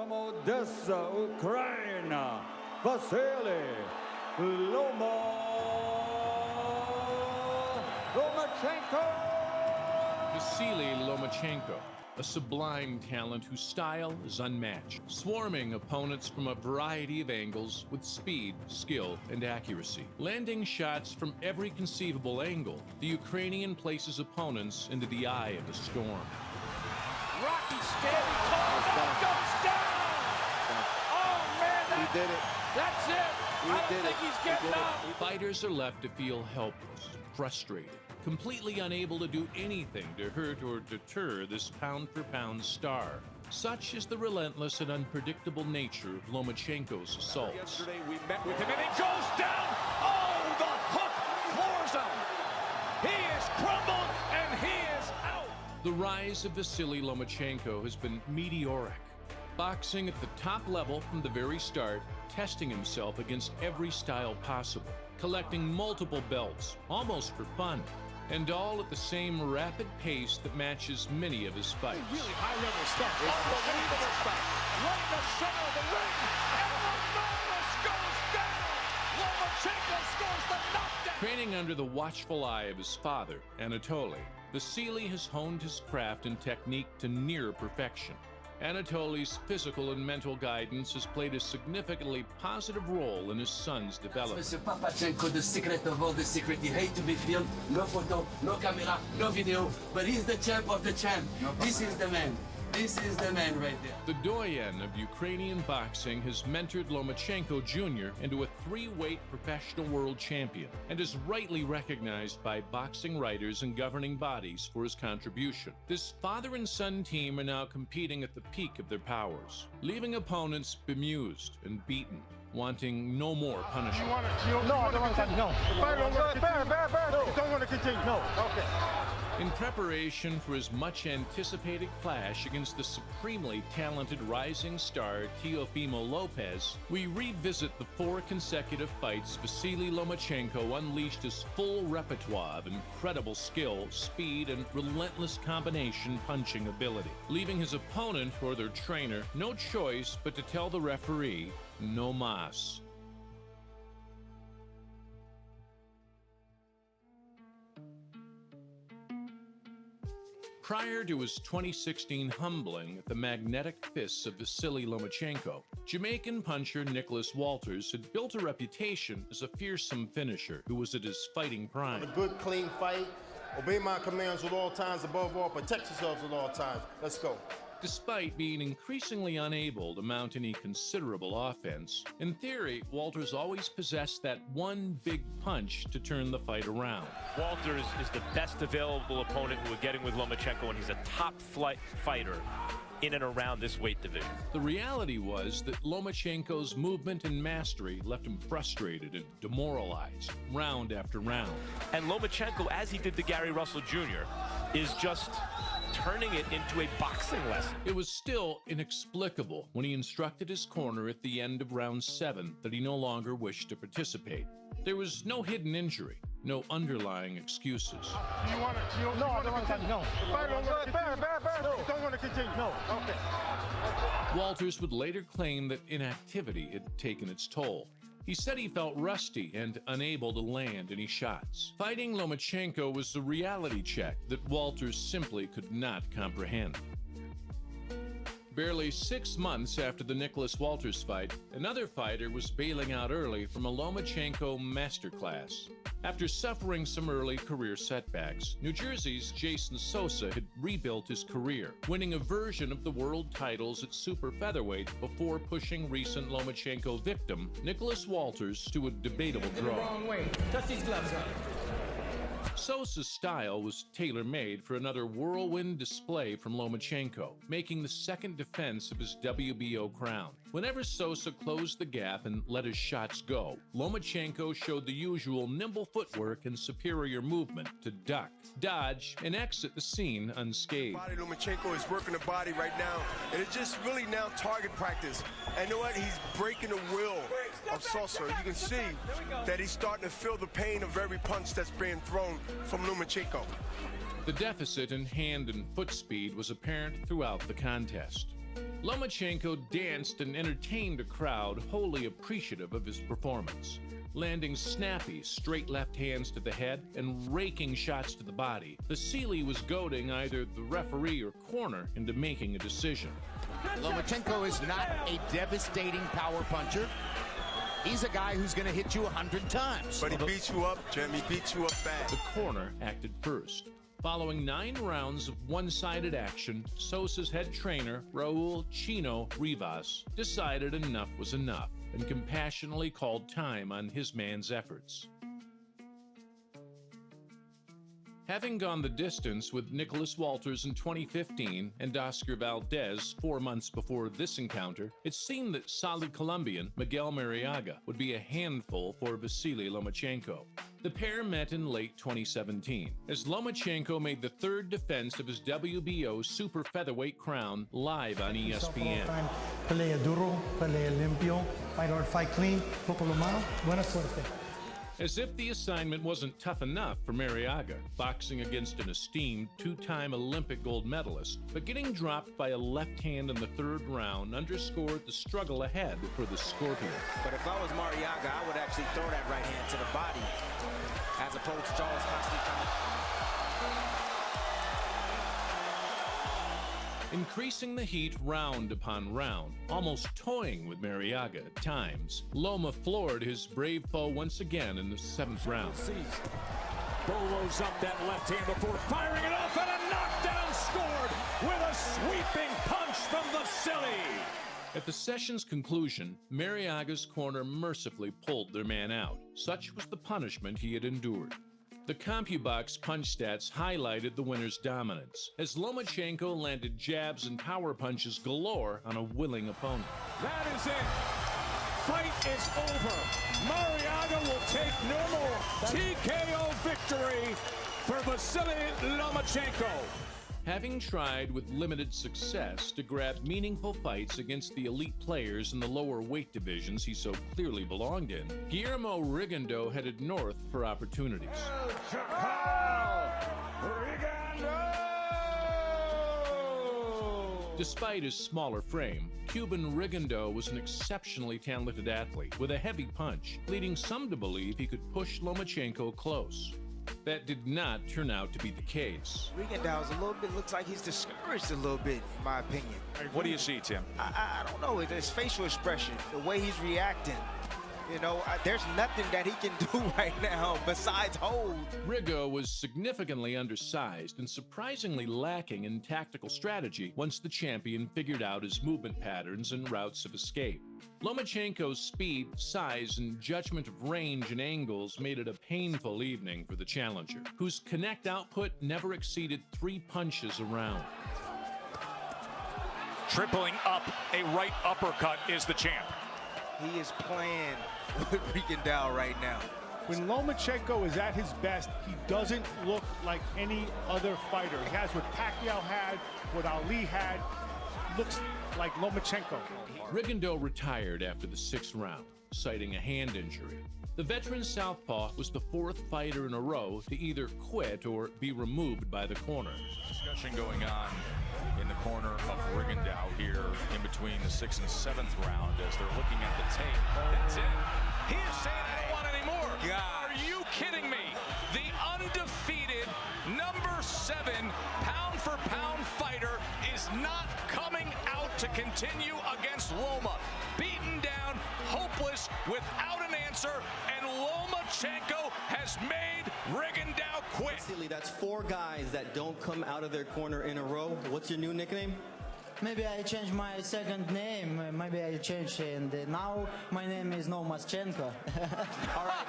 from Odessa, Ukraine, Vasyl Lomachenko. Vasyl Lomachenko, a sublime talent whose style is unmatched, swarming opponents from a variety of angles with speed, skill, and accuracy. Landing shots from every conceivable angle, the Ukrainian places opponents into the eye of the storm. Rocky scary call, that goes down! Oh man, he did it. That's it! I don't think he's getting up! Fighters are left to feel helpless, frustrated, completely unable to do anything to hurt or deter this pound-for-pound star. Such is the relentless and unpredictable nature of Lomachenko's assaults. Yesterday we met with him and it goes down! Oh, the hook floors him! He is crumbled and he is out! The rise of Vasyl Lomachenko has been meteoric. Boxing at the top level from the very start, testing himself against every style possible, collecting multiple belts, almost for fun, and all at the same rapid pace that matches many of his fights. Really high-level stuff. Unbelievable stuff. Right in the center of the ring, and Lomachenko goes down! Lomachenko scores the knockdown! Training under the watchful eye of his father, Anatoly, Vasiliy has honed his craft and technique to near perfection. Anatoly's physical and mental guidance has played a significantly positive role in his son's development. Mr. Papachenko, the secret of all the secret. He hates to be filmed. No photo, no camera, no video. But he's the champ of the champ. This is the man. This is the man right there. The doyen of Ukrainian boxing has mentored Lomachenko Jr. into a three-weight professional world champion and is rightly recognized by boxing writers and governing bodies for his contribution. This father and son team are now competing at the peak of their powers, leaving opponents bemused and beaten, wanting no more punishment. No, I don't want to continue. No. Don't want to continue. No. Okay. In preparation for his much-anticipated clash against the supremely talented rising star Teofimo Lopez, we revisit the 4 consecutive fights Vasyl Lomachenko unleashed his full repertoire of incredible skill, speed, and relentless combination punching ability, leaving his opponent or their trainer no choice but to tell the referee, no mas. Prior to his 2016 humbling at the magnetic fists of Vasyl Lomachenko, Jamaican puncher Nicholas Walters had built a reputation as a fearsome finisher who was at his fighting prime. A good, clean fight. Obey my commands at all times. Above all, protect yourselves at all times. Let's go. Despite being increasingly unable to mount any considerable offense, in theory, Walters always possessed that one big punch to turn the fight around. Walters is the best available opponent we're getting with Lomachenko, and he's a top-flight fighter in and around this weight division. The reality was that Lomachenko's movement and mastery left him frustrated and demoralized, round after round. And Lomachenko, as he did to Gary Russell Jr., is just turning it into a boxing lesson. It was still inexplicable when he instructed his corner at the end of round 7 that he no longer wished to participate. There was no hidden injury, no underlying excuses. Do you want to? No, I don't want to continue. No. Don't want to continue. No. Okay. Walters would later claim that inactivity had taken its toll. He said he felt rusty and unable to land any shots. Fighting Lomachenko was a reality check that Walters simply could not comprehend. Barely 6 months after the Nicholas Walters fight, another fighter was bailing out early from a Lomachenko masterclass. After suffering some early career setbacks, New Jersey's Jason Sosa had rebuilt his career, winning a version of the world titles at super featherweight before pushing recent Lomachenko victim Nicholas Walters to a debatable draw. Wrong way. Touch these gloves up. Sosa's style was tailor-made for another whirlwind display from Lomachenko, making the second defense of his WBO crown. Whenever Sosa closed the gap and let his shots go, Lomachenko showed the usual nimble footwork and superior movement to duck, dodge, and exit the scene unscathed. Lomachenko is working the body right now, and it's just really now target practice. And you know what? He's breaking the will of Sosa. You can see that he's starting to feel the pain of every punch that's being thrown from Lomachenko. The deficit in hand and foot speed was apparent throughout the contest. Lomachenko danced and entertained a crowd wholly appreciative of his performance, landing snappy, straight left hands to the head and raking shots to the body. Vasiliy was goading either the referee or corner into making a decision. Lomachenko is not a devastating power puncher. He's a guy who's going to hit you 100 times. But he beats you up, Jim. He beats you up bad. The corner acted first. Following 9 rounds of one-sided action, Sosa's head trainer, Raul Chino Rivas, decided enough was enough and compassionately called time on his man's efforts. Having gone the distance with Nicholas Walters in 2015 and Oscar Valdez 4 months before this encounter, it seemed that solid Colombian Miguel Marriaga would be a handful for Vasyl Lomachenko. The pair met in late 2017 as Lomachenko made the 3rd defense of his WBO super featherweight crown live on ESPN. Pelea duro, pelea limpio, fight hard, fight clean, poco lo malo, buena suerte. As if the assignment wasn't tough enough for Marriaga, boxing against an esteemed 2-time Olympic gold medalist, but getting dropped by a left hand in the 3rd round underscored the struggle ahead for the Scorpion. But if I was Marriaga, I would actually throw that right hand to the body, as opposed to Charles constantly coming. Increasing the heat round upon round, almost toying with Marriaga at times, Loma floored his brave foe once again in the 7th round. Bolos up that left hand before firing it off, and a knockdown scored with a sweeping punch from Vasiliy. At the session's conclusion, Marriaga's corner mercifully pulled their man out. Such was the punishment he had endured. The CompuBox punch stats highlighted the winner's dominance, as Lomachenko landed jabs and power punches galore on a willing opponent. That is it. Fight is over. Marriaga will take no more. TKO victory for Vasyl Lomachenko. Having tried with limited success to grab meaningful fights against the elite players in the lower weight divisions he so clearly belonged in, Guillermo Rigondeaux headed north for opportunities. Despite his smaller frame, Cuban Rigondeaux was an exceptionally talented athlete with a heavy punch, leading some to believe he could push Lomachenko close. That did not turn out to be the case. Rigondeaux's a little bit, looks like he's discouraged a little bit, in my opinion. What do you see, Tim? I don't know, his facial expression, the way he's reacting. You know, there's nothing that he can do right now besides hold. Rigo was significantly undersized and surprisingly lacking in tactical strategy once the champion figured out his movement patterns and routes of escape. Lomachenko's speed, size, and judgment of range and angles made it a painful evening for the challenger, whose connect output never exceeded 3 punches a round. Tripling up a right uppercut is the champ. He is playing with Rigondeaux right now. When Lomachenko is at his best, he doesn't look like any other fighter. He has what Pacquiao had, what Ali had. Looks like Lomachenko. Rigondeaux retired after the 6th round, citing a hand injury. The veteran southpaw was the 4th fighter in a row to either quit or be removed by the corner. Discussion going on in the corner of Rigondeaux here in between the 6th and 7th round as they're looking at the tape. That's it. He is saying, I don't want any more. God. Are you kidding me? The undefeated number 7 pound-for-pound fighter is not coming out to continue against Loma. Beaten down, hopeless, without an answer, and Lomachenko has made Rigondeaux quit. Vasiliy, that's 4 guys that don't come out of their corner in a row. What's your new nickname? Maybe I changed my second name. Maybe I changed, and now my name is Lomachenko. All right.